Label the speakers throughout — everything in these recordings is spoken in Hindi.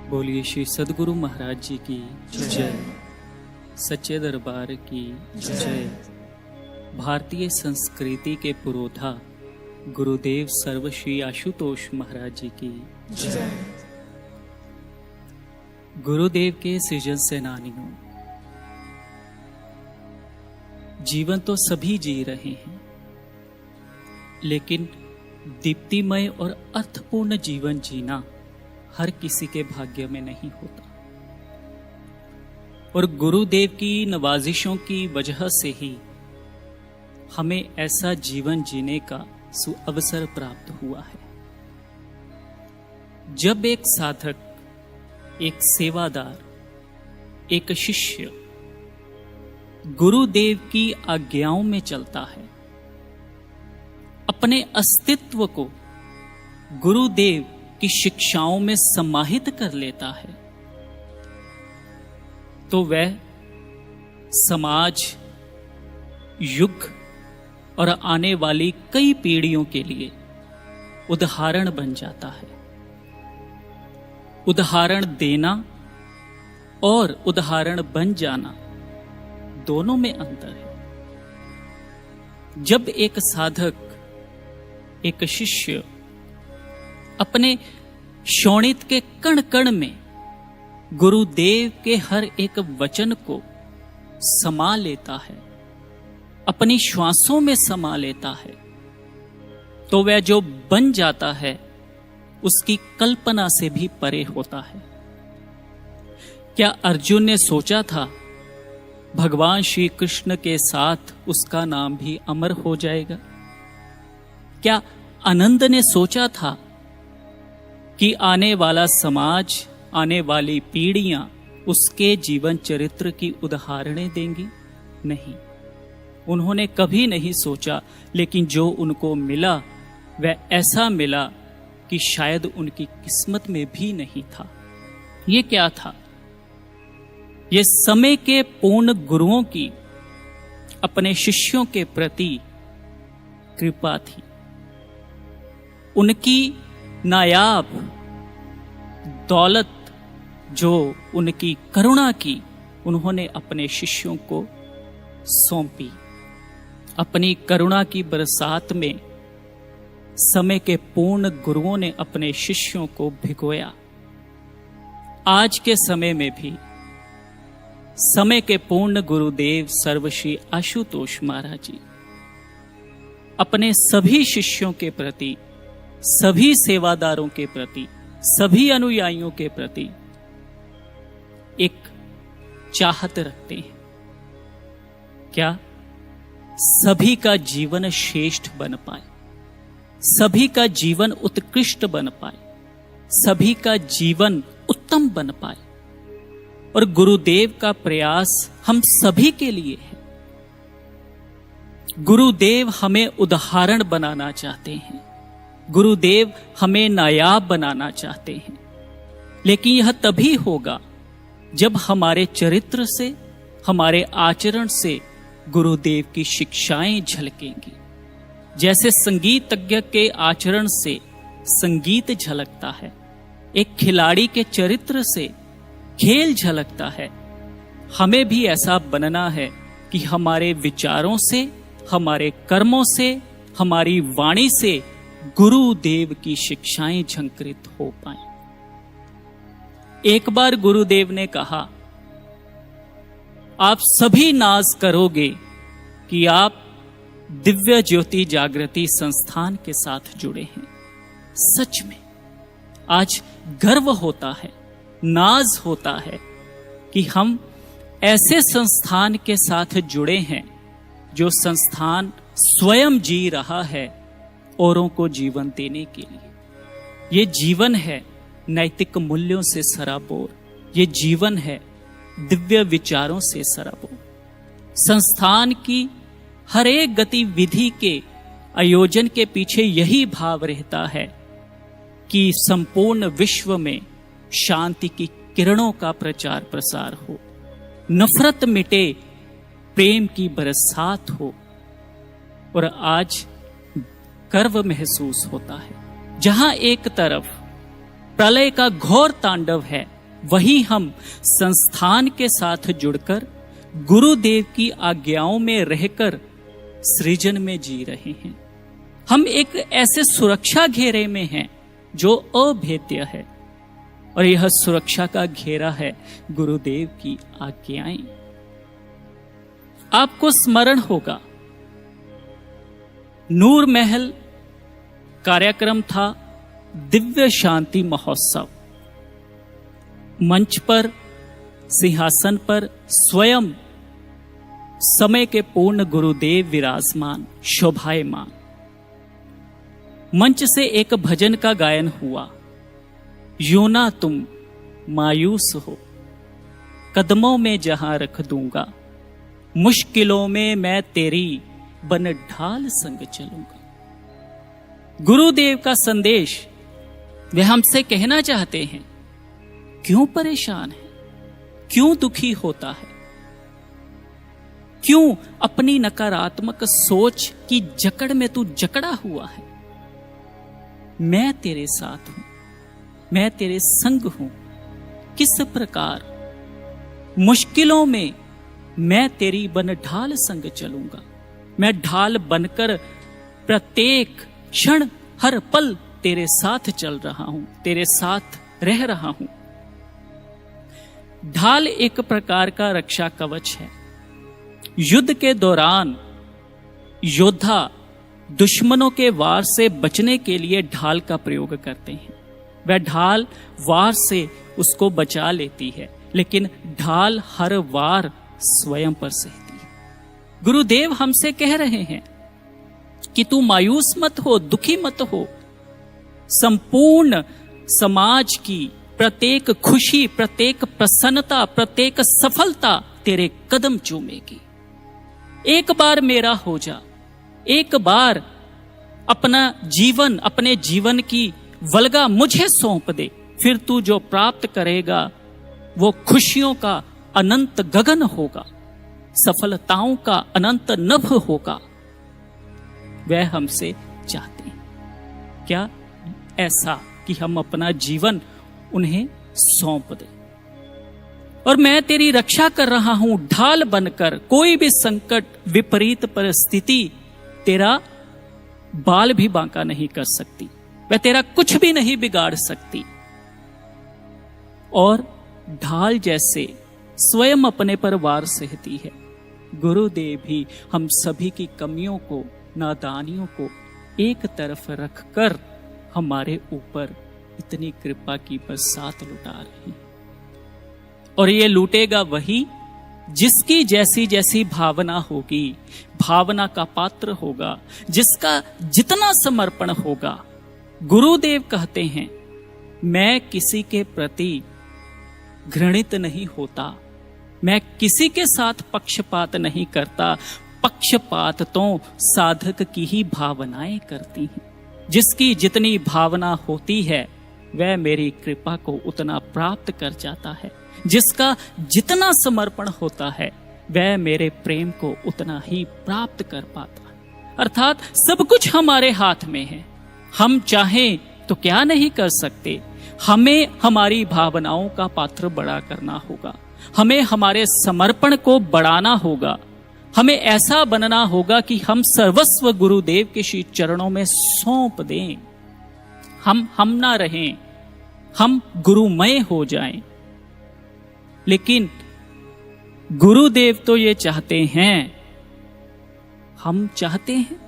Speaker 1: बोलिए श्री सद्गुरु महाराज जी की जय, सच्चे दरबार की जय। भारतीय संस्कृति के पुरोधा गुरुदेव सर्व श्री आशुतोष महाराज जी की जय। गुरुदेव के सृजन सेनानियों, जीवन तो सभी जी रहे हैं, लेकिन दीप्तिमय और अर्थपूर्ण जीवन जीना हर किसी के भाग्य में नहीं होता। और गुरुदेव की नवाजिशों की वजह से ही हमें ऐसा जीवन जीने का सुअवसर प्राप्त हुआ है। जब एक साधक, एक सेवादार, एक शिष्य गुरुदेव की आज्ञाओं में चलता है, अपने अस्तित्व को गुरुदेव की शिक्षाओं में समाहित कर लेता है, तो वह समाज, युग और आने वाली कई पीढ़ियों के लिए उदाहरण बन जाता है। उदाहरण देना और उदाहरण बन जाना दोनों में अंतर है। जब एक साधक, एक शिष्य अपने शोणित के कण कण में गुरुदेव के हर एक वचन को समा लेता है, अपनी श्वासों में समा लेता है, तो वह जो बन जाता है उसकी कल्पना से भी परे होता है। क्या अर्जुन ने सोचा था भगवान श्री कृष्ण के साथ उसका नाम भी अमर हो जाएगा? क्या आनंद ने सोचा था कि आने वाला समाज, आने वाली पीढ़ियां उसके जीवन चरित्र की उदाहरणें देंगी? नहीं, उन्होंने कभी नहीं सोचा। लेकिन जो उनको मिला वह ऐसा मिला कि शायद उनकी किस्मत में भी नहीं था। ये क्या था? ये समय के पूर्ण गुरुओं की अपने शिष्यों के प्रति कृपा थी। उनकी नायाब दौलत जो उनकी करुणा की, उन्होंने अपने शिष्यों को सौंपी। अपनी करुणा की बरसात में समय के पूर्ण गुरुओं ने अपने शिष्यों को भिगोया। आज के समय में भी समय के पूर्ण गुरुदेव सर्वश्री आशुतोष महाराज जी अपने सभी शिष्यों के प्रति, सभी सेवादारों के प्रति, सभी अनुयायियों के प्रति एक चाहत रखते हैं। क्या? सभी का जीवन श्रेष्ठ बन पाए, सभी का जीवन उत्कृष्ट बन पाए, सभी का जीवन उत्तम बन पाए। और गुरुदेव का प्रयास हम सभी के लिए है। गुरुदेव हमें उदाहरण बनाना चाहते हैं, गुरुदेव हमें नायाब बनाना चाहते हैं। लेकिन यह तभी होगा जब हमारे चरित्र से, हमारे आचरण से गुरुदेव की शिक्षाएं झलकेंगी। जैसे संगीतज्ञ के आचरण से संगीत झलकता है, एक खिलाड़ी के चरित्र से खेल झलकता है, हमें भी ऐसा बनना है कि हमारे विचारों से, हमारे कर्मों से, हमारी वाणी से गुरुदेव की शिक्षाएं झंकृत हो पाएं। एक बार गुरुदेव ने कहा, आप सभी नाज करोगे कि आप दिव्य ज्योति जागृति संस्थान के साथ जुड़े हैं। सच में आज गर्व होता है, नाज होता है कि हम ऐसे संस्थान के साथ जुड़े हैं जो संस्थान स्वयं जी रहा है औरों को जीवन देने के लिए। ये जीवन है नैतिक मूल्यों से सराबोर, ये जीवन है दिव्य विचारों से सराबोर। संस्थान की हर एक गतिविधि के आयोजन के पीछे यही भाव रहता है कि संपूर्ण विश्व में शांति की किरणों का प्रचार प्रसार हो, नफरत मिटे, प्रेम की बरसात हो। और आज गर्व महसूस होता है, जहां एक तरफ प्रलय का घोर तांडव है, वहीं हम संस्थान के साथ जुड़कर गुरुदेव की आज्ञाओं में रहकर सृजन में जी रहे हैं। हम एक ऐसे सुरक्षा घेरे में हैं जो अभेद्य है, और यह सुरक्षा का घेरा है गुरुदेव की आज्ञाएं। आपको स्मरण होगा, नूर महल कार्यक्रम था दिव्य शांति महोत्सव। मंच पर, सिंहासन पर स्वयं समय के पूर्ण गुरुदेव विराजमान, शोभायमान। मंच से एक भजन का गायन हुआ, यूं ना तुम मायूस हो, कदमों में जहां रख दूंगा, मुश्किलों में मैं तेरी बन ढाल संग चलूंगा। गुरुदेव का संदेश वे हमसे कहना चाहते हैं, क्यों परेशान है, क्यों दुखी होता है, क्यों अपनी नकारात्मक सोच की जकड़ में तू जकड़ा हुआ है। मैं तेरे साथ हूं, मैं तेरे संग हूं। किस प्रकार मुश्किलों में मैं तेरी बन ढाल संग चलूंगा। मैं ढाल बनकर प्रत्येक क्षण हर पल तेरे साथ चल रहा हूं, तेरे साथ रह रहा हूं। ढाल एक प्रकार का रक्षा कवच है। युद्ध के दौरान योद्धा दुश्मनों के वार से बचने के लिए ढाल का प्रयोग करते हैं। वह ढाल वार से उसको बचा लेती है, लेकिन ढाल हर वार स्वयं पर सहती है। गुरुदेव हमसे कह रहे हैं कि तू मायूस मत हो, दुखी मत हो। संपूर्ण समाज की प्रत्येक खुशी, प्रत्येक प्रसन्नता, प्रत्येक सफलता तेरे कदम चूमेगी। एक बार मेरा हो जा, एक बार अपना जीवन, अपने जीवन की वल्गा मुझे सौंप दे, फिर तू जो प्राप्त करेगा वो खुशियों का अनंत गगन होगा, सफलताओं का अनंत नभ होगा। वह हमसे चाहते हैं क्या? ऐसा कि हम अपना जीवन उन्हें सौंप दें। और मैं तेरी रक्षा कर रहा हूं ढाल बनकर। कोई भी संकट, विपरीत परिस्थिति तेरा बाल भी बांका नहीं कर सकती, वह तेरा कुछ भी नहीं बिगाड़ सकती। और ढाल जैसे स्वयं अपने पर वार सहती है, गुरुदेव भी हम सभी की कमियों को, नादानियों को एक तरफ रखकर हमारे ऊपर इतनी कृपा की बरसात लुटा रही है। और ये लूटेगा वही जिसकी जैसी जैसी भावना होगी, भावना का पात्र होगा, जिसका जितना समर्पण होगा। गुरुदेव कहते हैं, मैं किसी के प्रति घृणित नहीं होता, मैं किसी के साथ पक्षपात नहीं करता। पक्षपात तो साधक की ही भावनाएं करती हैं। जिसकी जितनी भावना होती है वह मेरी कृपा को उतना प्राप्त कर जाता है। जिसका जितना समर्पण होता है वह मेरे प्रेम को उतना ही प्राप्त कर पाता है। अर्थात सब कुछ हमारे हाथ में है। हम चाहें तो क्या नहीं कर सकते। हमें हमारी भावनाओं का पात्र बड़ा करना होगा, हमें हमारे समर्पण को बढ़ाना होगा, हमें ऐसा बनना होगा कि हम सर्वस्व गुरुदेव के श्री चरणों में सौंप दें। हम ना रहें, हम गुरुमय हो जाएं। लेकिन गुरुदेव तो ये चाहते हैं, हम चाहते हैं।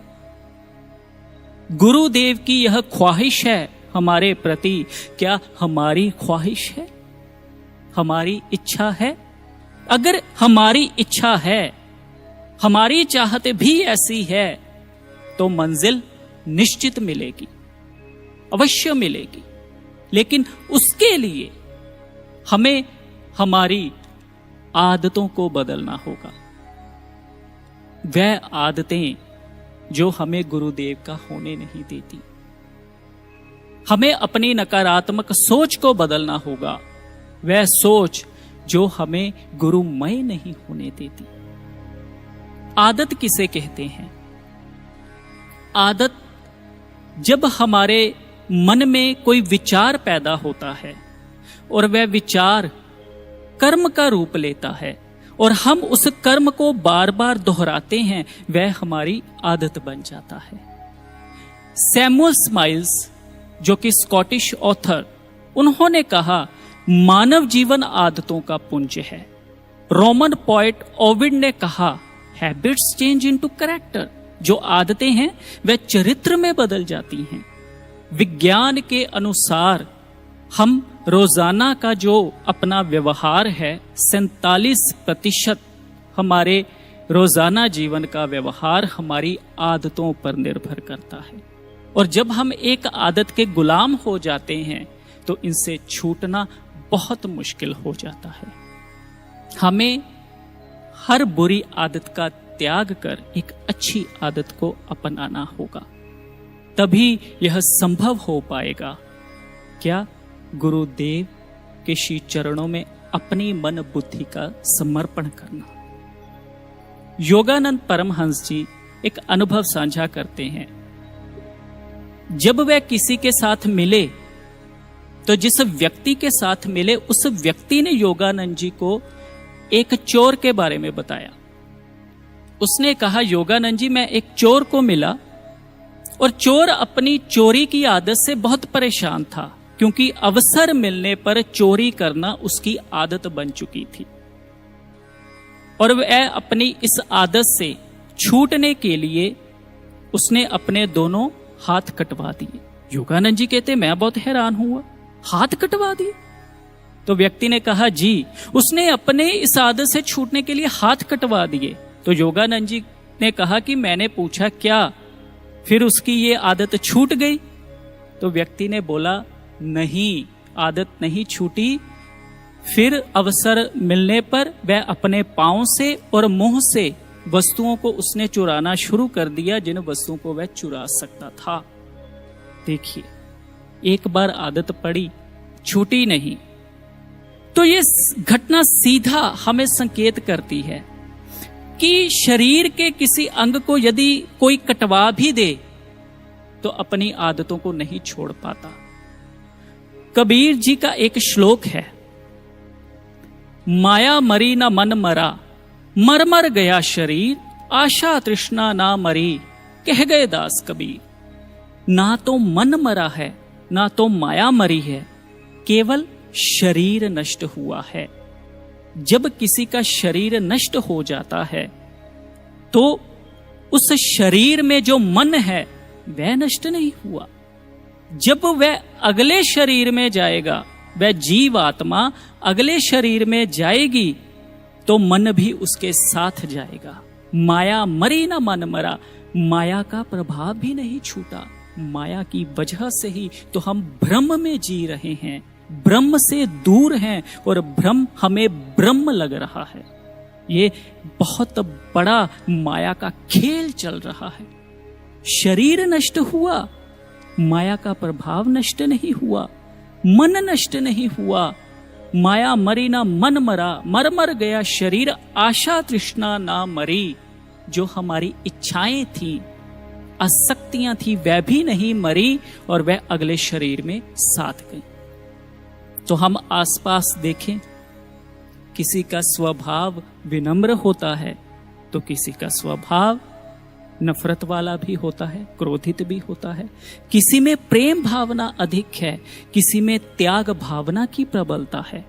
Speaker 1: गुरुदेव की यह ख्वाहिश है हमारे प्रति। क्या हमारी ख्वाहिश है, हमारी इच्छा है? अगर हमारी इच्छा है, हमारी चाहत भी ऐसी है, तो मंजिल निश्चित मिलेगी, अवश्य मिलेगी। लेकिन उसके लिए हमें हमारी आदतों को बदलना होगा। वह आदतें जो हमें गुरुदेव का होने नहीं देती। हमें अपनी नकारात्मक सोच को बदलना होगा। वह सोच जो हमें गुरुमय नहीं होने देती। आदत किसे कहते हैं? आदत जब हमारे मन में कोई विचार पैदा होता है, और वह विचार कर्म का रूप लेता है और हम उस कर्म को बार बार दोहराते हैं, वह हमारी आदत बन जाता है। सैमुअल स्माइल्स, जो कि स्कॉटिश ऑथर, उन्होंने कहा मानव जीवन आदतों का पुंज है। रोमन पोएट ओविड ने कहा हैबिट्स चेंज इनटू कैरेक्टर, जो आदतें हैं वह चरित्र में बदल जाती हैं। विज्ञान के अनुसार हम रोजाना का जो अपना व्यवहार है 47% हमारे रोजाना जीवन का व्यवहार हमारी आदतों पर निर्भर करता है। और जब हम एक आदत के गुलाम हो जाते हैं तो इनसे छूटना बहुत मुश्किल हो जाता है। हमें हर बुरी आदत का त्याग कर एक अच्छी आदत को अपनाना होगा, तभी यह संभव हो पाएगा। क्या? गुरुदेव के श्री चरणों में अपनी मन बुद्धि का समर्पण करना। योगानंद परमहंस जी एक अनुभव साझा करते हैं। जब वह किसी के साथ मिले तो जिस व्यक्ति के साथ मिले उस व्यक्ति ने योगानंद जी को एक चोर के बारे में बताया। उसने कहा योगानंद जी, मैं एक चोर को मिला और चोर अपनी चोरी की आदत से बहुत परेशान था, क्योंकि अवसर मिलने पर चोरी करना उसकी आदत बन चुकी थी और वह अपनी इस आदत से छूटने के लिए उसने अपने दोनों हाथ कटवा दिए। योगानंद जी कहते मैं बहुत हैरान हुआ, हाथ कटवा दिए? तो व्यक्ति ने कहा जी, उसने अपने इस आदत से छूटने के लिए हाथ कटवा दिए। तो योगानंद जी ने कहा कि मैंने पूछा क्या फिर उसकी ये आदत छूट गई? तो व्यक्ति ने बोला नहीं, आदत नहीं छूटी। फिर अवसर मिलने पर वह अपने पांव से और मुंह से वस्तुओं को उसने चुराना शुरू कर दिया जिन वस्तुओं को वह चुरा सकता था। देखिए, एक बार आदत पड़ी, छूटी नहीं। तो ये घटना सीधा हमें संकेत करती है कि शरीर के किसी अंग को यदि कोई कटवा भी दे तो अपनी आदतों को नहीं छोड़ पाता। कबीर जी का एक श्लोक है, माया मरी न मन मरा, मर मर गया शरीर, आशा तृष्णा ना मरी, कह गए दास कबीर। ना तो मन मरा है ना तो माया मरी है, केवल शरीर नष्ट हुआ है। जब किसी का शरीर नष्ट हो जाता है तो उस शरीर में जो मन है वह नष्ट नहीं हुआ। जब वह अगले शरीर में जाएगा, वह जीव आत्मा अगले शरीर में जाएगी तो मन भी उसके साथ जाएगा। माया मरी ना मन मरा, माया का प्रभाव भी नहीं छूटा। माया की वजह से ही तो हम भ्रम में जी रहे हैं, ब्रह्म से दूर हैं और भ्रम हमें ब्रह्म लग रहा है। ये बहुत बड़ा माया का खेल चल रहा है। शरीर नष्ट हुआ, माया का प्रभाव नष्ट नहीं हुआ, मन नष्ट नहीं हुआ। माया मरी ना मन मरा, मर मर गया शरीर, आशा तृष्णा ना मरी। जो हमारी इच्छाएं थी, आसक्तियां थी, वह भी नहीं मरी और वह अगले शरीर में साथ गई। तो हम आसपास देखें, किसी का स्वभाव विनम्र होता है तो किसी का स्वभाव नफरत वाला भी होता है, क्रोधित भी होता है। किसी में प्रेम भावना अधिक है, किसी में त्याग भावना की प्रबलता है।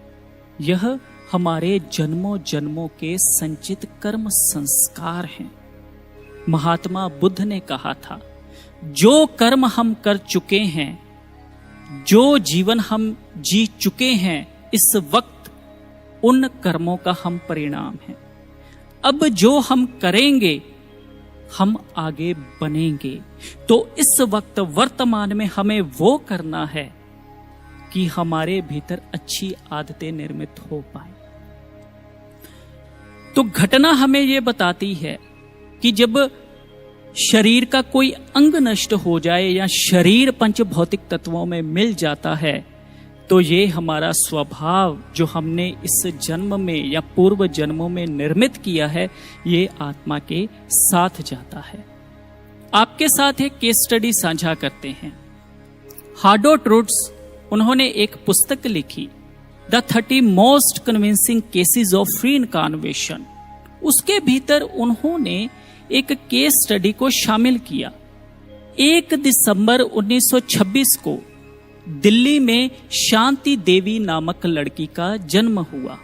Speaker 1: यह हमारे जन्मों जन्मों के संचित कर्म संस्कार हैं। महात्मा बुद्ध ने कहा था, जो कर्म हम कर चुके हैं, जो जीवन हम जी चुके हैं, इस वक्त उन कर्मों का हम परिणाम है। अब जो हम करेंगे हम आगे बनेंगे। तो इस वक्त वर्तमान में हमें वो करना है कि हमारे भीतर अच्छी आदतें निर्मित हो पाए। तो घटना हमें ये बताती है कि जब शरीर का कोई अंग नष्ट हो जाए या शरीर पंच भौतिक तत्वों में मिल जाता है तो ये हमारा स्वभाव जो हमने इस जन्म में या पूर्व जन्मों में निर्मित किया है, ये आत्मा के साथ जाता है। आपके साथ एक केस स्टडी साझा करते हैं। हार्डो ट्रूट्स, उन्होंने एक पुस्तक लिखी the 30 most convincing cases of free incarnation, उसके भीतर उन्होंने एक केस स्टडी को शामिल किया। 1 दिसंबर 1926 को दिल्ली में शांति देवी नामक लड़की का जन्म हुआ।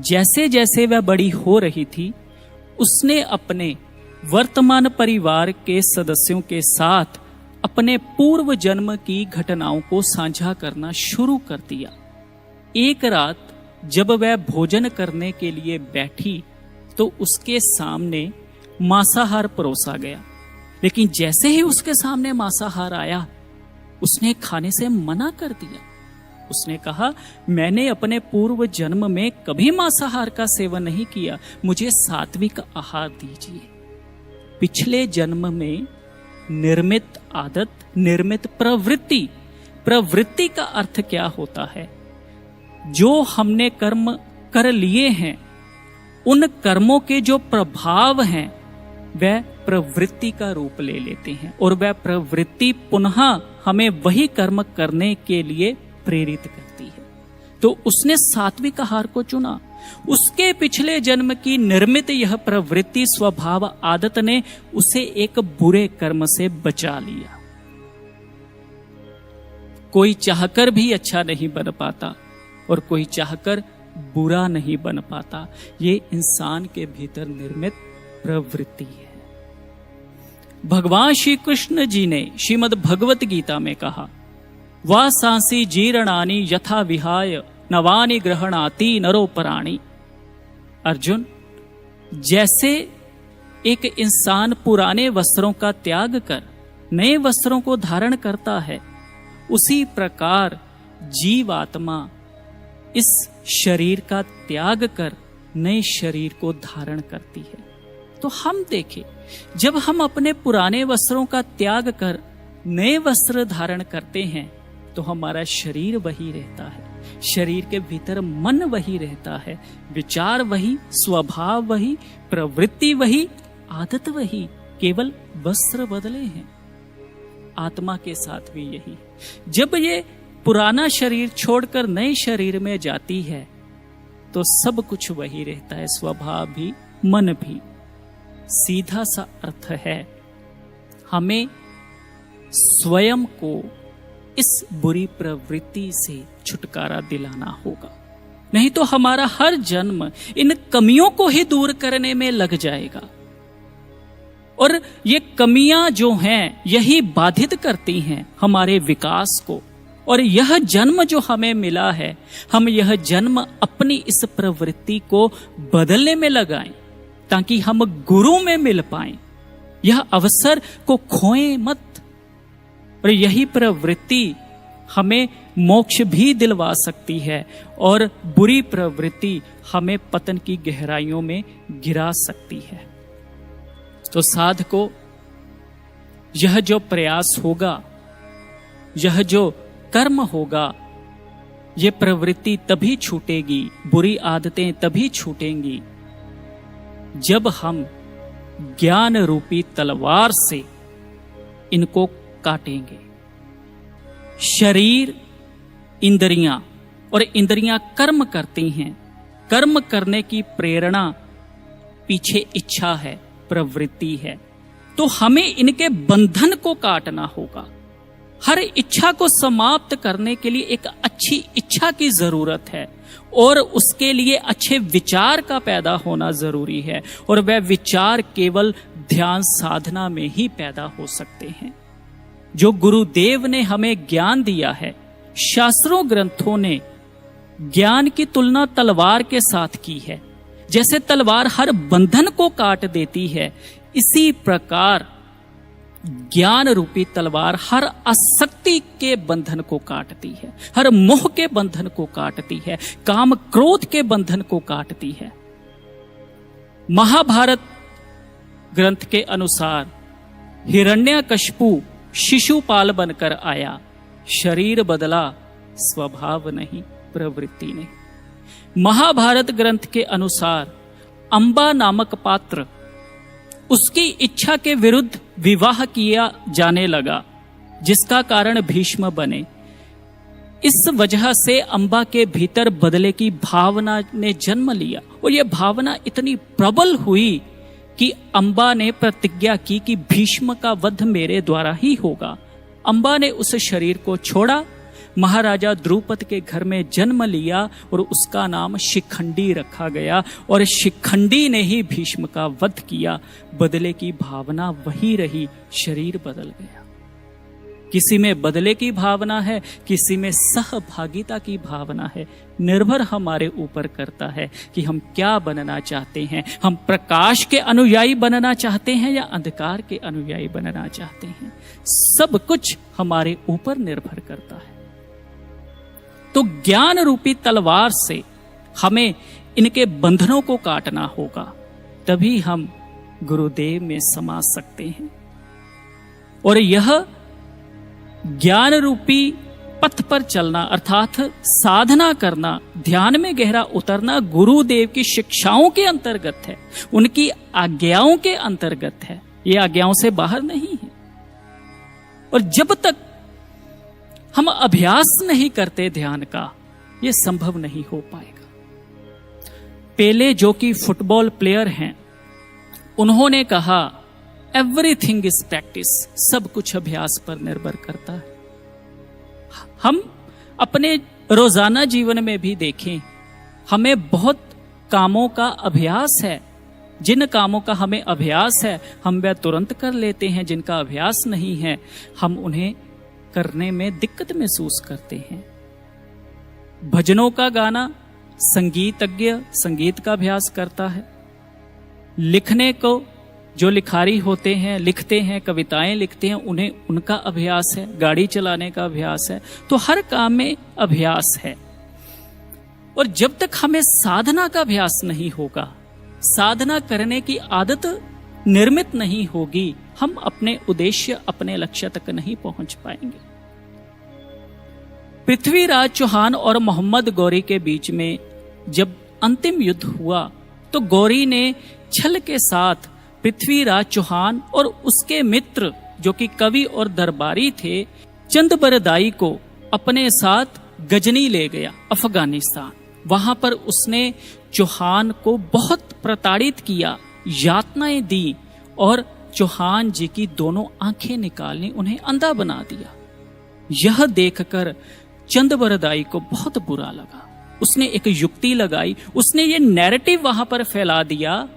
Speaker 1: जैसे जैसे वह बड़ी हो रही थी, उसने अपने वर्तमान परिवार के सदस्यों के साथ अपने पूर्व जन्म की घटनाओं को साझा करना शुरू कर दिया। एक रात जब वह भोजन करने के लिए बैठी तो उसके सामने मांसाहार परोसा गया, लेकिन जैसे ही उसके सामने मांसाहार आया, उसने खाने से मना कर दिया। उसने कहा, मैंने अपने पूर्व जन्म में कभी मांसाहार का सेवन नहीं किया, मुझे सात्विक आहार दीजिए। पिछले जन्म में निर्मित आदत, निर्मित प्रवृत्ति, प्रवृत्ति का अर्थ क्या होता है? जो हमने कर्म कर लिए हैं, उन कर्मों के जो प्रभाव हैं वह प्रवृत्ति का रूप ले लेते हैं, और वह प्रवृत्ति पुनः हमें वही कर्म करने के लिए प्रेरित करती है। तो उसने सात्विक आहार को चुना। उसके पिछले जन्म की निर्मित यह प्रवृत्ति, स्वभाव, आदत ने उसे एक बुरे कर्म से बचा लिया। कोई चाहकर भी अच्छा नहीं बन पाता और कोई चाहकर बुरा नहीं बन पाता। ये इंसान के भीतर निर्मित प्रवृत्ति है। भगवान श्री कृष्ण जी ने श्रीमद् भगवत गीता में कहा, वासांसि जीर्णानि यथा विहाय नवानि ग्रहणाति नरो पराणि। अर्जुन, जैसे एक इंसान पुराने वस्त्रों का त्याग कर नए वस्त्रों को धारण करता है, उसी प्रकार जीवात्मा इस शरीर का त्याग कर नए शरीर को धारण करती है। तो हम देखें, जब हम अपने पुराने वस्त्रों का त्याग कर नए वस्त्र धारण करते हैं तो हमारा शरीर वही रहता है, शरीर के भीतर मन वही रहता है, विचार वही, स्वभाव वही, प्रवृत्ति वही, आदत वही, केवल वस्त्र बदले हैं। आत्मा के साथ भी यही। जब ये पुराना शरीर छोड़कर नए शरीर में जाती है तो सब कुछ वही रहता है, स्वभाव भी, मन भी। सीधा सा अर्थ है, हमें स्वयं को इस बुरी प्रवृत्ति से छुटकारा दिलाना होगा, नहीं तो हमारा हर जन्म इन कमियों को ही दूर करने में लग जाएगा। और ये कमियां जो हैं यही बाधित करती हैं हमारे विकास को। और यह जन्म जो हमें मिला है, हम यह जन्म अपनी इस प्रवृत्ति को बदलने में लगाएं ताकि हम गुरु में मिल पाएं। यह अवसर को खोएं मत। और यही प्रवृत्ति हमें मोक्ष भी दिलवा सकती है और बुरी प्रवृत्ति हमें पतन की गहराइयों में गिरा सकती है। तो साधको, यह जो प्रयास होगा, यह जो कर्म होगा, यह प्रवृत्ति तभी छूटेगी, बुरी आदतें तभी छूटेंगी जब हम ज्ञान रूपी तलवार से इनको काटेंगे। शरीर, इंद्रियां, और इंद्रियां कर्म करती हैं। कर्म करने की प्रेरणा पीछे इच्छा है, प्रवृत्ति है। तो हमें इनके बंधन को काटना होगा। हर इच्छा को समाप्त करने के लिए एक अच्छी इच्छा की जरूरत है और उसके लिए अच्छे विचार का पैदा होना जरूरी है। और वह विचार केवल ध्यान साधना में ही पैदा हो सकते हैं। जो गुरुदेव ने हमें ज्ञान दिया है, शास्त्रों ग्रंथों ने ज्ञान की तुलना तलवार के साथ की है। जैसे तलवार हर बंधन को काट देती है, इसी प्रकार ज्ञान रूपी तलवार हर आसक्ति के बंधन को काटती है, हर मोह के बंधन को काटती है, काम क्रोध के बंधन को काटती है। महाभारत ग्रंथ के अनुसार हिरण्यकशिपु शिशुपाल बनकर आया। शरीर बदला, स्वभाव नहीं, प्रवृत्ति नहीं। महाभारत ग्रंथ के अनुसार अंबा नामक पात्र, उसकी इच्छा के विरुद्ध विवाह किया जाने लगा, जिसका कारण भीष्म बने। इस वजह से अंबा के भीतर बदले की भावना ने जन्म लिया और यह भावना इतनी प्रबल हुई कि अंबा ने प्रतिज्ञा की कि भीष्म का वध मेरे द्वारा ही होगा। अंबा ने उस शरीर को छोड़ा, महाराजा द्रुपद के घर में जन्म लिया और उसका नाम शिखंडी रखा गया और शिखंडी ने ही भीष्म का वध किया। बदले की भावना वही रही, शरीर बदल गया। किसी में बदले की भावना है, किसी में सहभागिता की भावना है। निर्भर हमारे ऊपर करता है कि हम क्या बनना चाहते हैं। हम प्रकाश के अनुयायी बनना चाहते हैं या अंधकार के अनुयायी बनना चाहते हैं। सब कुछ हमारे ऊपर निर्भर करता है। तो ज्ञान रूपी तलवार से हमें इनके बंधनों को काटना होगा, तभी हम गुरुदेव में समा सकते हैं। और यह ज्ञान रूपी पथ पर चलना अर्थात साधना करना, ध्यान में गहरा उतरना गुरुदेव की शिक्षाओं के अंतर्गत है, उनकी आज्ञाओं के अंतर्गत है। ये आज्ञाओं से बाहर नहीं है। और जब तक हम अभ्यास नहीं करते ध्यान का, यह संभव नहीं हो पाएगा। पेले जो कि फुटबॉल प्लेयर हैं, उन्होंने कहा एवरीथिंग इज प्रैक्टिस, सब कुछ अभ्यास पर निर्भर करता है। हम अपने रोजाना जीवन में भी देखें, हमें बहुत कामों का अभ्यास है। जिन कामों का हमें अभ्यास है हम वह तुरंत कर लेते हैं, जिनका अभ्यास नहीं है हम उन्हें करने में दिक्कत महसूस करते हैं। भजनों का गाना, संगीतज्ञ संगीत का अभ्यास करता है। लिखने को जो लिखारी होते हैं, लिखते हैं, कविताएं लिखते हैं, उन्हें उनका अभ्यास है। गाड़ी चलाने का अभ्यास है। तो हर काम में अभ्यास है। और जब तक हमें साधना का अभ्यास नहीं होगा, साधना करने की आदत निर्मित नहीं होगी, हम अपने उद्देश्य, अपने लक्ष्य तक नहीं पहुंच पाएंगे। पृथ्वीराज चौहान और मोहम्मद गौरी के बीच में जब अंतिम युद्ध हुआ तो गौरी ने छल के साथ पृथ्वीराज चौहान और उसके मित्र जो कि कवि और दरबारी थे, चंदबरदाई को अपने साथ गजनी ले गया, अफगानिस्तान। वहां पर उसने चौहान को बहुत प्रताड़ित किया, यातनाएं दी और चौहान जी की दोनों आंखें निकालनी, उन्हें अंधा बना दिया। यह देखकर चंदबरदाई को बहुत बुरा लगा। उसने एक युक्ति लगाई, उसने ये नैरेटिव वहां पर फैला दिया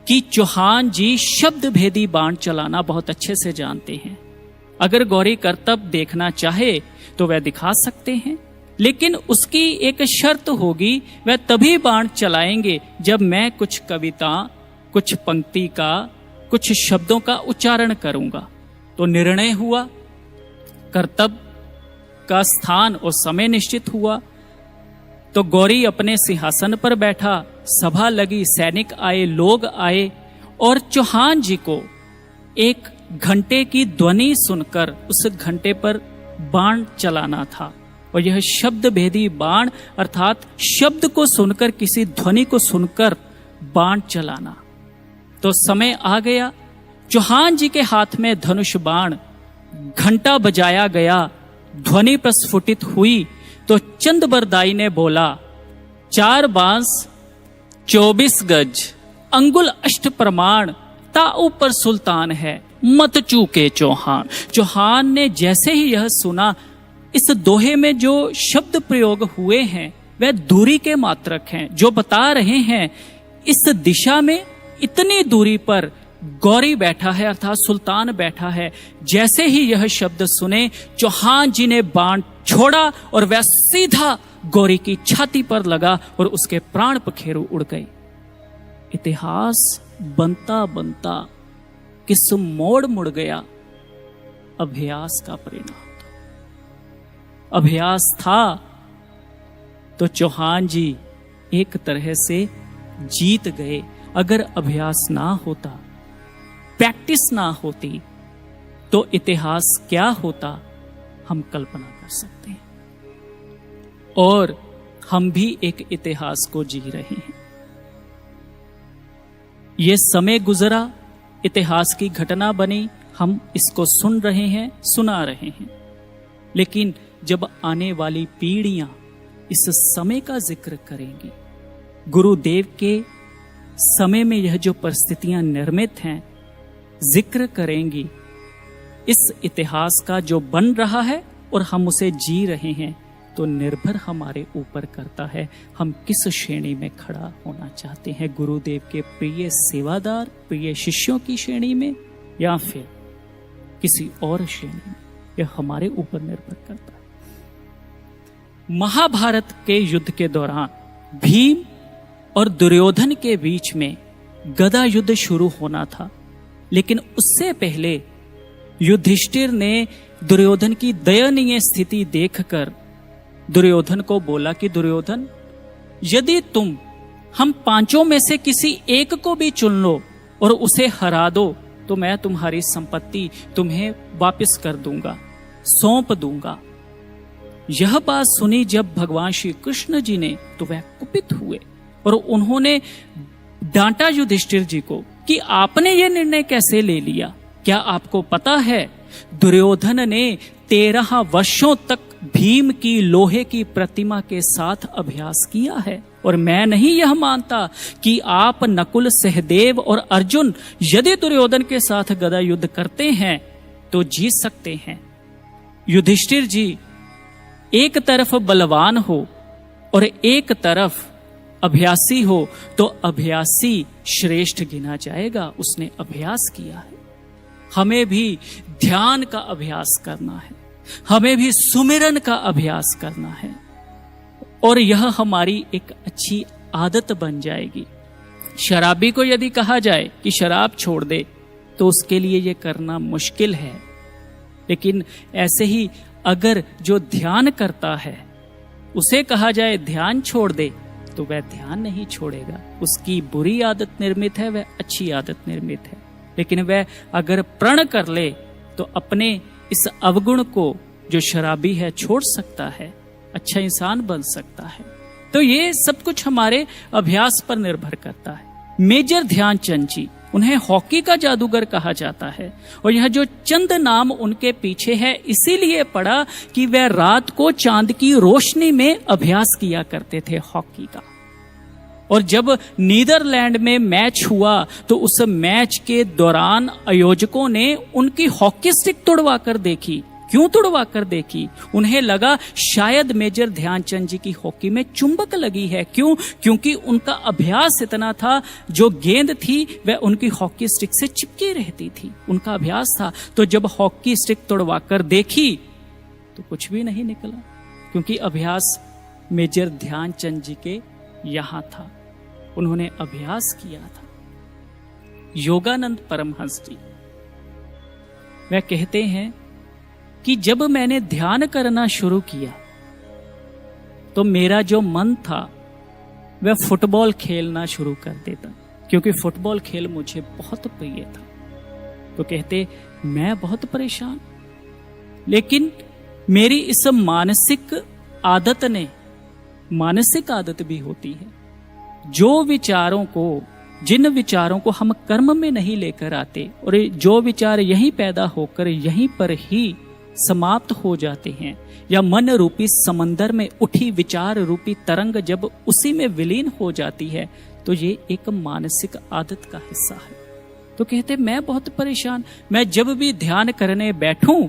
Speaker 1: कि चौहान जी शब्द भेदी बाण चलाना बहुत अच्छे से जानते हैं। अगर गौरी करतब देखना चाहे तो वह दिखा सकते हैं, लेकिन उसकी एक शर्त होगी, वह तभी बाण चलाएंगे जब मैं कुछ कविता, कुछ पंक्ति का, कुछ शब्दों का उच्चारण करूंगा। तो निर्णय हुआ, करतब का स्थान और समय निश्चित हुआ। तो गौरी अपने सिंहासन पर बैठा, सभा लगी, सैनिक आए, लोग आए और चौहान जी को एक घंटे की ध्वनि सुनकर उस घंटे पर बाण चलाना था। और यह शब्द भेदी बाण अर्थात शब्द को सुनकर, किसी ध्वनि को सुनकर बाण चलाना। तो समय आ गया, चौहान जी के हाथ में धनुष बाण, घंटा बजाया गया, ध्वनि प्रस्फुटित हुई। तो चंदबरदाई ने बोला, 4 बांस 24 गज, अंगुल अष्ट प्रमाण, ता ऊपर सुल्तान है, मत चूके चौहान। चौहान ने जैसे ही यह सुना, इस दोहे में जो शब्द प्रयोग हुए हैं वह दूरी के मात्रक हैं, जो बता रहे हैं इस दिशा में इतनी दूरी पर गौरी बैठा है अर्थात सुल्तान बैठा है। जैसे ही यह शब्द सुने, चौहान जी ने बाण छोड़ा और वह सीधा गौरी की छाती पर लगा और उसके प्राण पखेरु उड़ गए। इतिहास बनता बनता किस मोड़ मुड़ गया? अभ्यास का परिणाम। अभ्यास था तो चौहान जी एक तरह से जीत गए। अगर अभ्यास ना होता, प्रैक्टिस ना होती, तो इतिहास क्या होता हम कल्पना कर सकते हैं। और हम भी एक इतिहास को जी रहे हैं। ये समय गुजरा, इतिहास की घटना बनी, हम इसको सुन रहे हैं, सुना रहे हैं, लेकिन जब आने वाली पीढ़ियां इस समय का जिक्र करेंगी, गुरुदेव के समय में यह जो परिस्थितियां निर्मित हैं जिक्र करेंगी, इस इतिहास का जो बन रहा है और हम उसे जी रहे हैं, तो निर्भर हमारे ऊपर करता है हम किस श्रेणी में खड़ा होना चाहते हैं, गुरुदेव के प्रिय सेवादार, प्रिय शिष्यों की श्रेणी में या फिर किसी और श्रेणी में। यह हमारे ऊपर निर्भर करता है। महाभारत के युद्ध के दौरान भीम और दुर्योधन के बीच में गदा युद्ध शुरू होना था, लेकिन उससे पहले युधिष्ठिर ने दुर्योधन की दयनीय स्थिति देखकर दुर्योधन को बोला कि दुर्योधन, यदि तुम हम पांचों में से किसी एक को भी चुन लो और उसे हरा दो, तो मैं तुम्हारी संपत्ति तुम्हें वापस कर दूंगा, सौंप दूंगा। यह बात सुनी जब भगवान श्री कृष्ण जी ने, तो वह कुपित हुए और उन्होंने डांटा युधिष्ठिर जी को कि आपने यह निर्णय कैसे ले लिया? क्या आपको पता है दुर्योधन ने 13 वर्षों तक भीम की लोहे की प्रतिमा के साथ अभ्यास किया है, और मैं नहीं यह मानता कि आप नकुल, सहदेव और अर्जुन यदि दुर्योधन के साथ गदा युद्ध करते हैं तो जीत सकते हैं। युधिष्ठिर जी एक तरफ बलवान हो और एक तरफ अभ्यासी हो, तो अभ्यासी श्रेष्ठ गिना जाएगा, उसने अभ्यास किया है। हमें भी ध्यान का अभ्यास करना है, हमें भी सुमिरन का अभ्यास करना है, और यह हमारी एक अच्छी आदत बन जाएगी। शराबी को यदि कहा जाए कि शराब छोड़ दे, तो उसके लिए यह करना मुश्किल है, लेकिन ऐसे ही अगर जो ध्यान करता है उसे कहा जाए ध्यान छोड़ दे, तो वह ध्यान नहीं छोड़ेगा। उसकी बुरी आदत निर्मित है, वह अच्छी आदत निर्मित है, लेकिन वह अगर प्रण कर ले तो अपने इस अवगुण को, जो शराबी है, छोड़ सकता है, अच्छा इंसान बन सकता है। तो ये सब कुछ हमारे अभ्यास पर निर्भर करता है। मेजर ध्यानचंद जी, उन्हें हॉकी का जादूगर कहा जाता है, और यह जो चंद नाम उनके पीछे है इसीलिए पड़ा कि वह रात को चांद की रोशनी में अभ्यास किया करते थे हॉकी का। और जब नीदरलैंड में मैच हुआ तो उस मैच के दौरान आयोजकों ने उनकी हॉकी स्टिक तुड़वा कर देखी। क्यों तुड़वा कर देखी? उन्हें लगा शायद मेजर ध्यानचंद जी की हॉकी में चुंबक लगी है। क्यों? क्योंकि उनका अभ्यास इतना था, जो गेंद थी वह उनकी हॉकी स्टिक से चिपकी रहती थी, उनका अभ्यास था। तो जब हॉकी स्टिक तुड़वा कर देखी तो कुछ भी नहीं निकला, क्योंकि अभ्यास मेजर ध्यानचंद जी के यहां था, उन्होंने अभ्यास किया था। योगानंद परमहंस जी वह कहते हैं कि जब मैंने ध्यान करना शुरू किया तो मेरा जो मन था वह फुटबॉल खेलना शुरू कर देता, क्योंकि फुटबॉल खेल मुझे बहुत प्रिय था। तो कहते मैं बहुत परेशान, लेकिन मेरी इस मानसिक आदत ने, मानसिक आदत भी होती है, जो विचारों को, जिन विचारों को हम कर्म में नहीं लेकर आते, और जो विचार यहीं पैदा होकर यहीं पर ही समाप्त हो जाते हैं, या मन रूपी समंदर में उठी विचार रूपी तरंग जब उसी में विलीन हो जाती है, तो ये एक मानसिक आदत का हिस्सा है। तो कहते मैं बहुत परेशान, मैं जब भी ध्यान करने बैठूं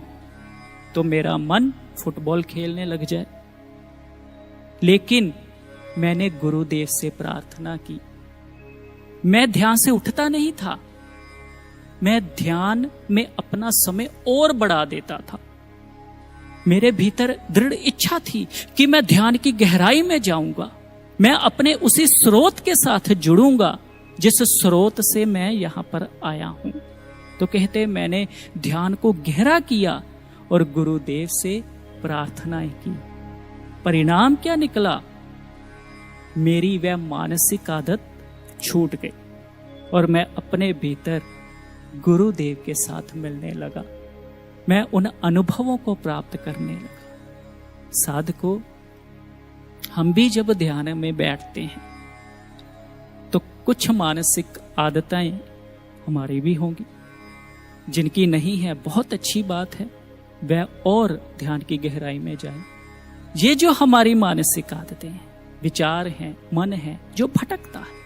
Speaker 1: तो मेरा मन फुटबॉल खेलने लग जाए। लेकिन मैंने गुरुदेव से प्रार्थना की, मैं ध्यान से उठता नहीं था, मैं ध्यान में अपना समय और बढ़ा देता था। मेरे भीतर दृढ़ इच्छा थी कि मैं ध्यान की गहराई में जाऊंगा, मैं अपने उसी स्रोत के साथ जुड़ूंगा जिस स्रोत से मैं यहां पर आया हूं। तो कहते मैंने ध्यान को गहरा किया और गुरुदेव से प्रार्थनाएं की। परिणाम क्या निकला? मेरी वह मानसिक आदत छूट गई और मैं अपने भीतर गुरुदेव के साथ मिलने लगा, मैं उन अनुभवों को प्राप्त करने लगा। साधकों, हम भी जब ध्यान में बैठते हैं तो कुछ मानसिक आदतें हमारी भी होंगी, जिनकी नहीं है बहुत अच्छी बात है, वह और ध्यान की गहराई में जाए। ये जो हमारी मानसिक आदतें हैं, विचार हैं, मन है जो भटकता है,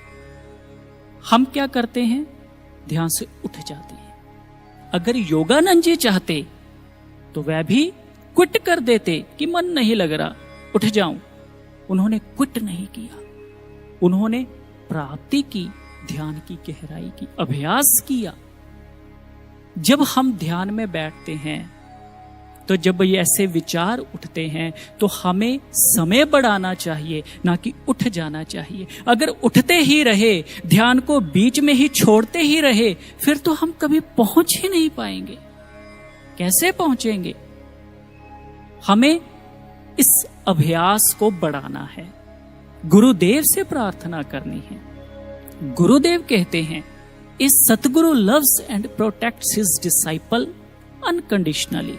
Speaker 1: हम क्या करते हैं, ध्यान से उठ जाते हैं। अगर योगानंद जी चाहते तो वह भी क्विट कर देते कि मन नहीं लग रहा, उठ जाऊं। उन्होंने क्विट नहीं किया, उन्होंने प्राप्ति की, ध्यान की गहराई की, अभ्यास किया। जब हम ध्यान में बैठते हैं तो जब ये ऐसे विचार उठते हैं तो हमें समय बढ़ाना चाहिए, ना कि उठ जाना चाहिए। अगर उठते ही रहे, ध्यान को बीच में ही छोड़ते ही रहे, फिर तो हम कभी पहुंच ही नहीं पाएंगे। कैसे पहुंचेंगे? हमें इस अभ्यास को बढ़ाना है, गुरुदेव से प्रार्थना करनी है। गुरुदेव कहते हैं, इस सतगुरु loves and protects his disciple unconditionally.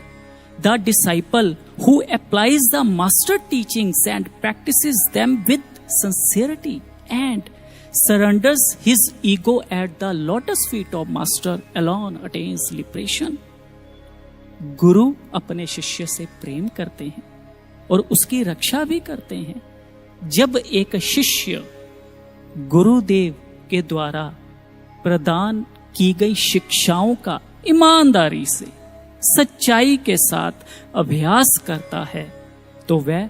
Speaker 1: The disciple who applies the master teachings and practices them with sincerity and surrenders his ego at the lotus feet of master alone attains liberation. गुरु अपने शिष्य से प्रेम करते हैं और उसकी रक्षा भी करते हैं। जब एक शिष्य गुरुदेव के द्वारा प्रदान की गई शिक्षाओं का ईमानदारी से, सच्चाई के साथ अभ्यास करता है तो वह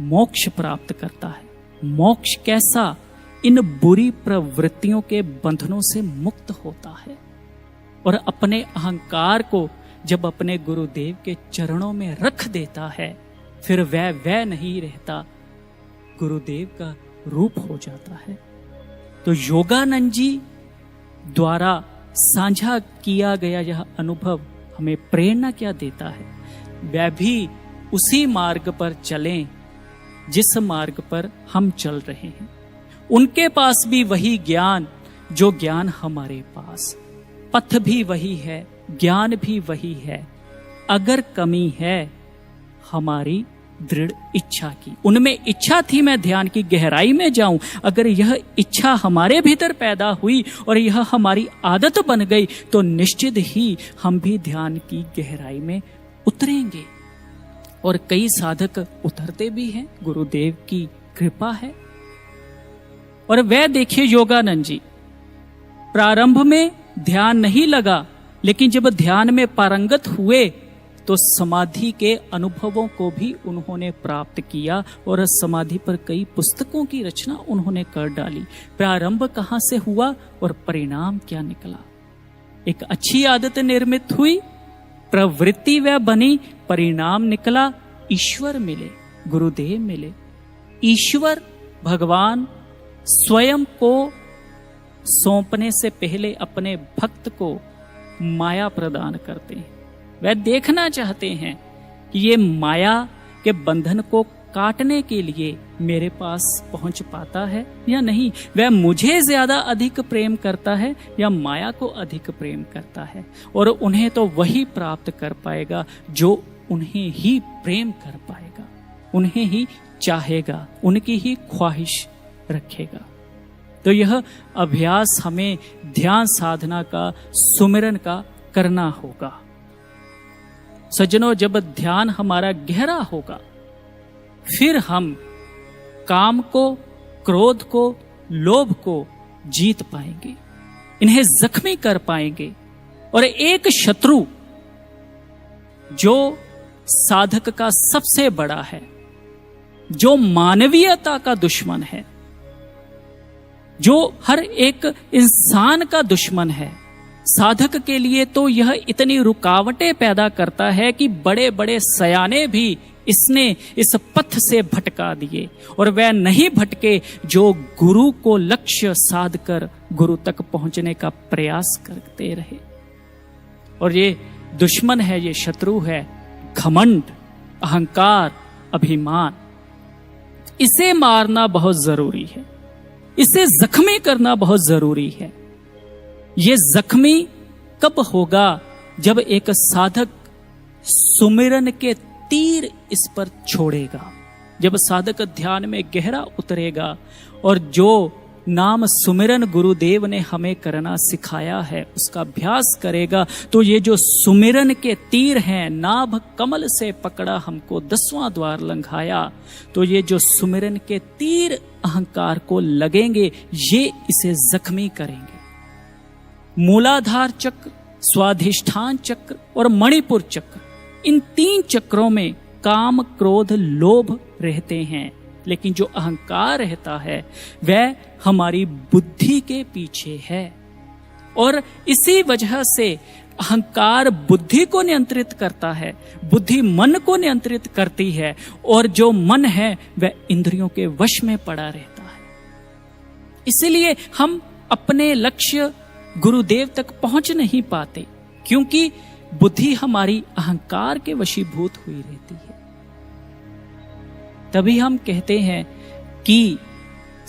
Speaker 1: मोक्ष प्राप्त करता है। मोक्ष कैसा? इन बुरी प्रवृत्तियों के बंधनों से मुक्त होता है और अपने अहंकार को जब अपने गुरुदेव के चरणों में रख देता है, फिर वह नहीं रहता, गुरुदेव का रूप हो जाता है। तो योगानंद जी द्वारा साझा किया गया यह अनुभव हमें प्रेरणा क्या देता है? वह भी उसी मार्ग पर चलें जिस मार्ग पर हम चल रहे हैं। उनके पास भी वही ज्ञान जो ज्ञान हमारे पास, पथ भी वही है, ज्ञान भी वही है। अगर कमी है हमारी दृढ़ इच्छा की, उनमें इच्छा थी मैं ध्यान की गहराई में जाऊं, अगर यह इच्छा हमारे भीतर पैदा हुई और यह हमारी आदत बन गई तो निश्चित ही हम भी ध्यान की गहराई में उतरेंगे। और कई साधक उतरते भी हैं, गुरुदेव की कृपा है। और वह देखिए योगानंद जी, प्रारंभ में ध्यान नहीं लगा, लेकिन जब ध्यान में पारंगत हुए तो समाधि के अनुभवों को भी उन्होंने प्राप्त किया और समाधि पर कई पुस्तकों की रचना उन्होंने कर डाली। प्रारंभ कहां से हुआ और परिणाम क्या निकला? एक अच्छी आदत निर्मित हुई, प्रवृत्ति वह बनी, परिणाम निकला, ईश्वर मिले, गुरुदेव मिले। ईश्वर भगवान स्वयं को सौंपने से पहले अपने भक्त को माया प्रदान करते हैं। वह देखना चाहते हैं कि ये माया के बंधन को काटने के लिए मेरे पास पहुंच पाता है या नहीं। वह मुझे ज्यादा अधिक प्रेम करता है या माया को अधिक प्रेम करता है, और उन्हें तो वही प्राप्त कर पाएगा जो उन्हें ही प्रेम कर पाएगा, उन्हें ही चाहेगा, उनकी ही ख्वाहिश रखेगा। तो यह अभ्यास हमें ध्यान साधना का, सुमिरन का करना होगा। सज्जनों, जब ध्यान हमारा गहरा होगा, फिर हम काम को, क्रोध को, लोभ को जीत पाएंगे, इन्हें जख्मी कर पाएंगे। और एक शत्रु जो साधक का सबसे बड़ा है, जो मानवीयता का दुश्मन है, जो हर एक इंसान का दुश्मन है, साधक के लिए तो यह इतनी रुकावटें पैदा करता है कि बड़े बड़े सयाने भी इसने इस पथ से भटका दिए, और वह नहीं भटके जो गुरु को लक्ष्य साध कर गुरु तक पहुंचने का प्रयास करते रहे। और ये दुश्मन है, ये शत्रु है घमंड, अहंकार, अभिमान। इसे मारना बहुत जरूरी है, इसे जख्मी करना बहुत जरूरी है। ये जख्मी कब होगा? जब एक साधक सुमिरन के तीर इस पर छोड़ेगा, जब साधक ध्यान में गहरा उतरेगा और जो नाम सुमिरन गुरुदेव ने हमें करना सिखाया है उसका अभ्यास करेगा तो ये जो सुमिरन के तीर हैं, नाभ कमल से पकड़ा हमको 10वां द्वार लंघाया, तो ये जो सुमिरन के तीर अहंकार को लगेंगे ये इसे जख्मी करेंगे। मूलाधार चक्र, स्वाधिष्ठान चक्र और मणिपुर चक्र, इन 3 चक्रों में काम क्रोध लोभ रहते हैं, लेकिन जो अहंकार रहता है वह हमारी बुद्धि के पीछे है। और इसी वजह से अहंकार बुद्धि को नियंत्रित करता है, बुद्धि मन को नियंत्रित करती है, और जो मन है वह इंद्रियों के वश में पड़ा रहता है। इसलिए हम अपने लक्ष्य गुरुदेव तक पहुंच नहीं पाते, क्योंकि बुद्धि हमारी अहंकार के वशीभूत हुई रहती है। तभी हम कहते हैं कि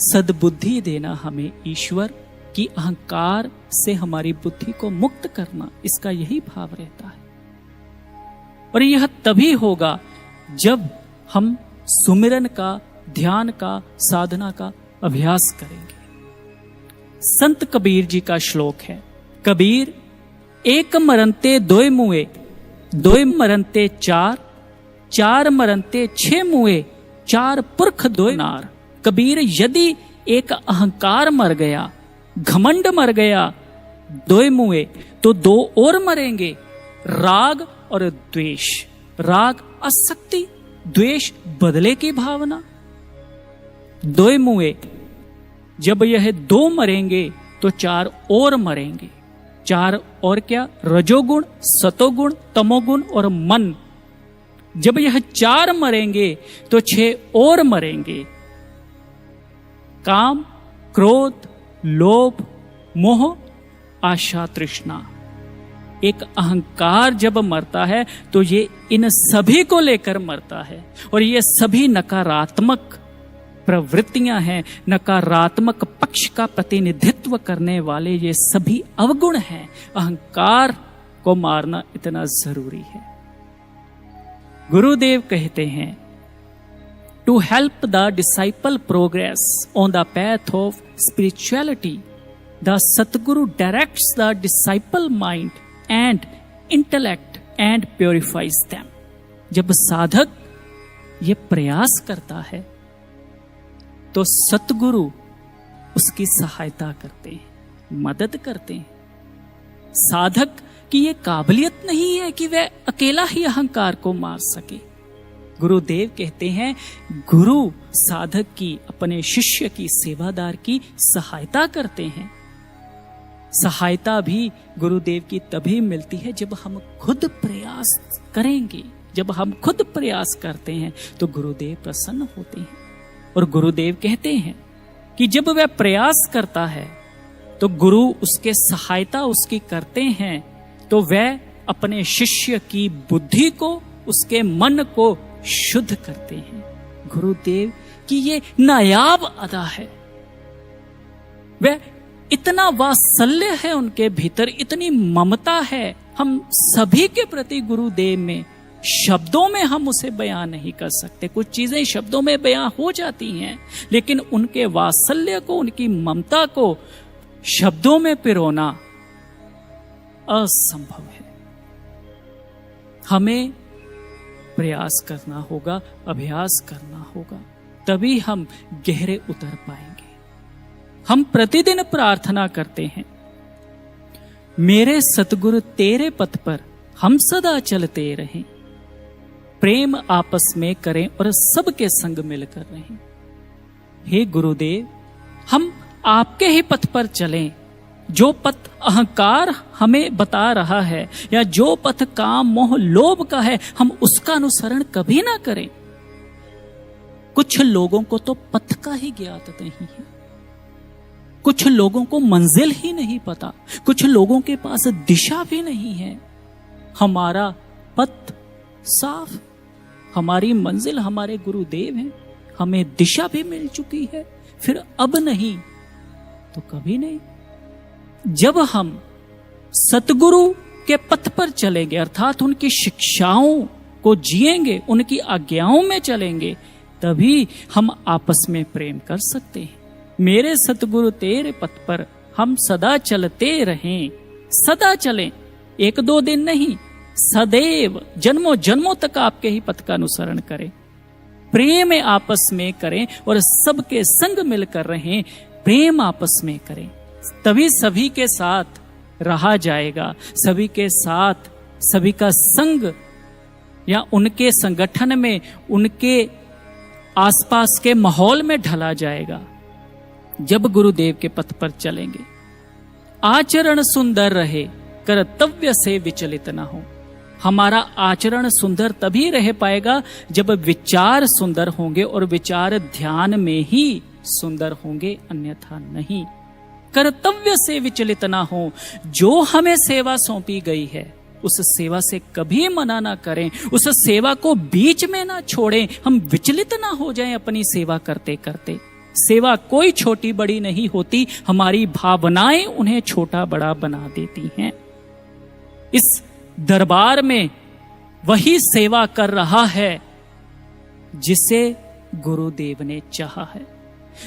Speaker 1: सद्बुद्धि देना हमें ईश्वर, की अहंकार से हमारी बुद्धि को मुक्त करना, इसका यही भाव रहता है। और यह तभी होगा जब हम सुमिरन का, ध्यान का, साधना का अभ्यास करेंगे। संत कबीर जी का श्लोक है, कबीर एक मरनते दोय मुए, दोय मरनते चार, चार मरनते 6 मुए, 4 पुरख दोय नार। कबीर यदि एक अहंकार मर गया, घमंड मर गया, दोय मुए, तो 2 और मरेंगे, राग और द्वेष। राग आसक्ति, द्वेष बदले की भावना। दोय मुए, जब यह 2 मरेंगे तो 4 और मरेंगे। 4 और क्या? रजोगुण, सतोगुण, तमोगुण और मन। जब यह 4 मरेंगे तो 6 और मरेंगे। काम, क्रोध, लोभ, मोह, आशा, तृष्णा। एक अहंकार जब मरता है तो ये इन सभी को लेकर मरता है, और ये सभी नकारात्मक प्रवृत्तियां हैं, नकारात्मक पक्ष का प्रतिनिधित्व करने वाले ये सभी अवगुण हैं। अहंकार को मारना इतना जरूरी है। गुरुदेव कहते हैं, to help the disciple progress on the path of spirituality, the Satguru directs the disciple mind and intellect and purifies them. जब साधक ये प्रयास करता है तो सतगुरु उसकी सहायता करते हैं, मदद करते हैं। साधक की ये काबिलियत नहीं है कि वह अकेला ही अहंकार को मार सके। गुरुदेव कहते हैं, गुरु साधक की, अपने शिष्य की, सेवादार की सहायता करते हैं। सहायता भी गुरुदेव की तभी मिलती है जब हम खुद प्रयास करेंगे। जब हम खुद प्रयास करते हैं तो गुरुदेव प्रसन्न होते हैं। और गुरुदेव कहते हैं कि जब वह प्रयास करता है तो गुरु उसके सहायता उसकी करते हैं, तो वह अपने शिष्य की बुद्धि को, उसके मन को शुद्ध करते हैं। गुरुदेव की ये नायाब अदा है। वह इतना वात्सल्य है उनके भीतर, इतनी ममता है हम सभी के प्रति गुरुदेव में, शब्दों में हम उसे बयां नहीं कर सकते। कुछ चीजें शब्दों में बयां हो जाती हैं, लेकिन उनके वात्सल्य को, उनकी ममता को शब्दों में पिरोना असंभव है। हमें प्रयास करना होगा, अभ्यास करना होगा, तभी हम गहरे उतर पाएंगे। हम प्रतिदिन प्रार्थना करते हैं, मेरे सतगुरु तेरे पथ पर हम सदा चलते रहें, प्रेम आपस में करें और सबके संग मिलकर रहें। हे गुरुदेव, हम आपके ही पथ पर चलें। जो पथ अहंकार हमें बता रहा है या जो पथ काम, मोह, लोभ का है, हम उसका अनुसरण कभी ना करें। कुछ लोगों को तो पथ का ही ज्ञात नहीं है, कुछ लोगों को मंजिल ही नहीं पता, कुछ लोगों के पास दिशा भी नहीं है। हमारा पथ साफ, हमारी मंजिल हमारे गुरुदेव हैं, हमें दिशा भी मिल चुकी है। फिर अब नहीं तो कभी नहीं। जब हम सतगुरु के पथ पर चलेंगे, अर्थात उनकी शिक्षाओं को जिएंगे, उनकी आज्ञाओं में चलेंगे, तभी हम आपस में प्रेम कर सकते हैं। मेरे सतगुरु तेरे पथ पर हम सदा चलते रहें। सदा चलें, एक दो दिन नहीं, सदैव जन्मों जन्मों तक आपके ही पथ का अनुसरण करें। प्रेम आपस में करें और सबके संग मिलकर रहें। प्रेम आपस में करें, तभी सभी के साथ रहा जाएगा, सभी के साथ सभी का संग या उनके संगठन में, उनके आसपास के माहौल में ढला जाएगा जब गुरुदेव के पथ पर चलेंगे। आचरण सुंदर रहे, कर्तव्य से विचलित न हो। हमारा आचरण सुंदर तभी रह पाएगा जब विचार सुंदर होंगे, और विचार ध्यान में ही सुंदर होंगे, अन्यथा नहीं। कर्तव्य से विचलित ना हो। जो हमें सेवा सौंपी गई है उस सेवा से कभी मना ना करें, उस सेवा को बीच में ना छोड़ें। हम विचलित ना हो जाएं अपनी सेवा करते करते। सेवा कोई छोटी बड़ी नहीं होती, हमारी भावनाएं उन्हें छोटा बड़ा बना देती हैं। इस दरबार में वही सेवा कर रहा है जिसे गुरुदेव ने चाहा है।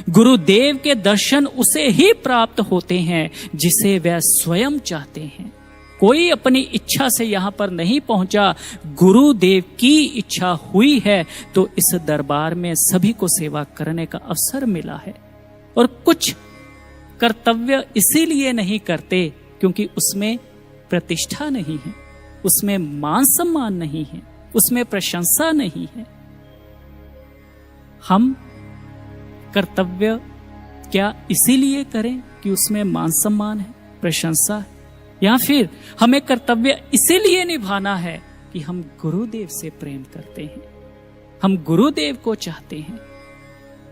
Speaker 1: गुरुदेव के दर्शन उसे ही प्राप्त होते हैं जिसे वह स्वयं चाहते हैं। कोई अपनी इच्छा से यहां पर नहीं पहुंचा, गुरुदेव की इच्छा हुई है तो इस दरबार में सभी को सेवा करने का अवसर मिला है। और कुछ कर्तव्य इसीलिए नहीं करते क्योंकि उसमें प्रतिष्ठा नहीं है, उसमें मान सम्मान नहीं है, उसमें प्रशंसा नहीं है। हम कर्तव्य क्या इसीलिए करें कि उसमें मान सम्मान है, प्रशंसा है, या फिर हमें कर्तव्य इसीलिए निभाना है कि हम गुरुदेव से प्रेम करते हैं, हम गुरुदेव को चाहते हैं।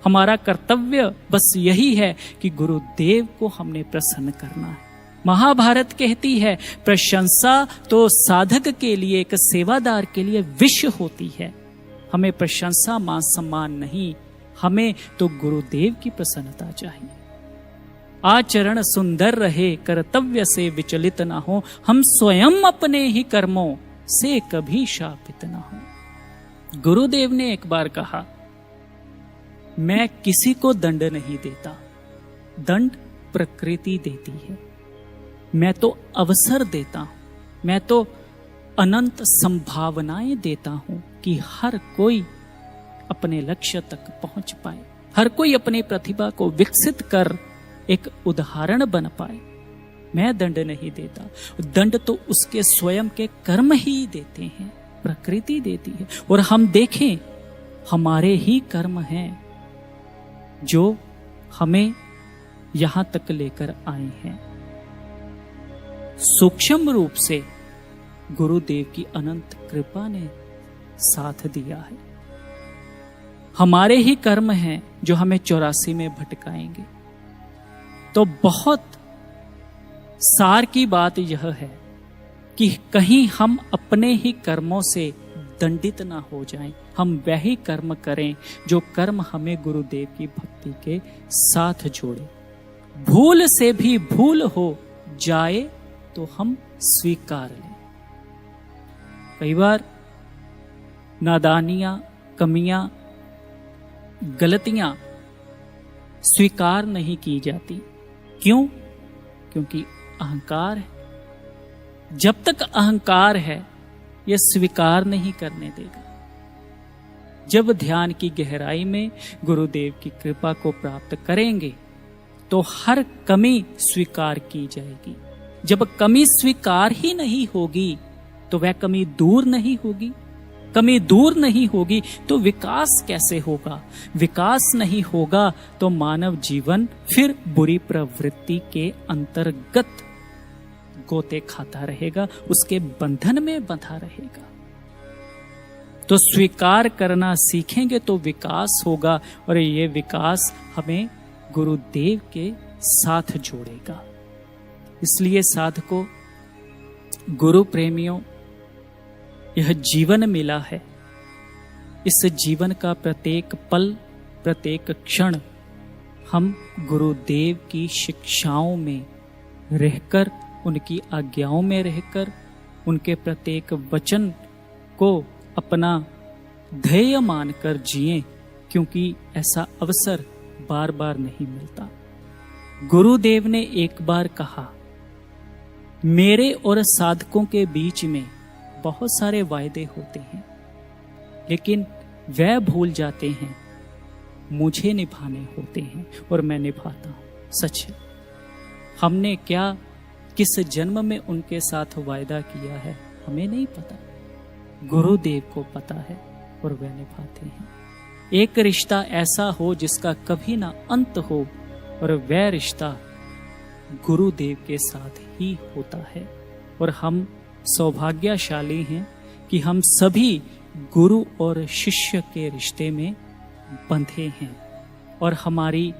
Speaker 1: हमारा कर्तव्य बस यही है कि गुरुदेव को हमने प्रसन्न करना है। महाभारत कहती है प्रशंसा तो साधक के लिए, एक सेवादार के लिए विष होती है। हमें प्रशंसा मान सम्मान नहीं, हमें तो गुरुदेव की प्रसन्नता चाहिए। आचरण सुंदर रहे, कर्तव्य से विचलित ना हो। हम स्वयं अपने ही कर्मों से कभी शापित ना हो। गुरुदेव ने एक बार कहा, मैं किसी को दंड नहीं देता, दंड प्रकृति देती है। मैं तो अवसर देता हूं, मैं तो अनंत संभावनाएं देता हूं कि हर कोई अपने लक्ष्य तक पहुंच पाए, हर कोई अपनी प्रतिभा को विकसित कर एक उदाहरण बन पाए। मैं दंड नहीं देता, दंड तो उसके स्वयं के कर्म ही देते हैं, प्रकृति देती है। और हम देखें, हमारे ही कर्म हैं जो हमें यहां तक लेकर आए हैं। सूक्ष्म रूप से गुरुदेव की अनंत कृपा ने साथ दिया है। हमारे ही कर्म हैं जो हमें 84 में भटकाएंगे। तो बहुत सार की बात यह है कि कहीं हम अपने ही कर्मों से दंडित ना हो जाएं। हम वही कर्म करें जो कर्म हमें गुरुदेव की भक्ति के साथ जोड़े। भूल से भी भूल हो जाए तो हम स्वीकार लें। कई बार नादानियां, कमियां, गलतियां स्वीकार नहीं की जाती। क्यों? क्योंकि अहंकार है। जब तक अहंकार है यह स्वीकार नहीं करने देगा। जब ध्यान की गहराई में गुरुदेव की कृपा को प्राप्त करेंगे तो हर कमी स्वीकार की जाएगी। जब कमी स्वीकार ही नहीं होगी तो वह कमी दूर नहीं होगी। कमी दूर नहीं होगी तो विकास कैसे होगा? विकास नहीं होगा तो मानव जीवन फिर बुरी प्रवृत्ति के अंतर्गत गोते खाता रहेगा, उसके बंधन में बंधा रहेगा। तो स्वीकार करना सीखेंगे तो विकास होगा, और ये विकास हमें गुरुदेव के साथ जोड़ेगा। इसलिए साधकों, गुरु प्रेमियों, यह जीवन मिला है। इस जीवन का प्रत्येक पल, प्रत्येक क्षण हम गुरुदेव की शिक्षाओं में रहकर, उनकी आज्ञाओं में रहकर, उनके प्रत्येक वचन को अपना ध्येय मानकर जिएं, क्योंकि ऐसा अवसर बार बार नहीं मिलता। गुरुदेव ने एक बार कहा, मेरे और साधकों के बीच में बहुत सारे वायदे होते हैं, लेकिन वह भूल जाते हैं मुझे निभाने होते हैं और मैं निभाता हूं। सच है, हमने क्या किस जन्म में उनके साथ वायदा किया है हमें नहीं पता, गुरुदेव को पता है और वह निभाते हैं। एक रिश्ता ऐसा हो जिसका कभी ना अंत हो, और वह रिश्ता गुरुदेव के साथ ही होता है। और हम सौभाग्यशाली हैं कि हम सभी गुरु और शिष्य के रिश्ते में बंधे हैं, और हमारी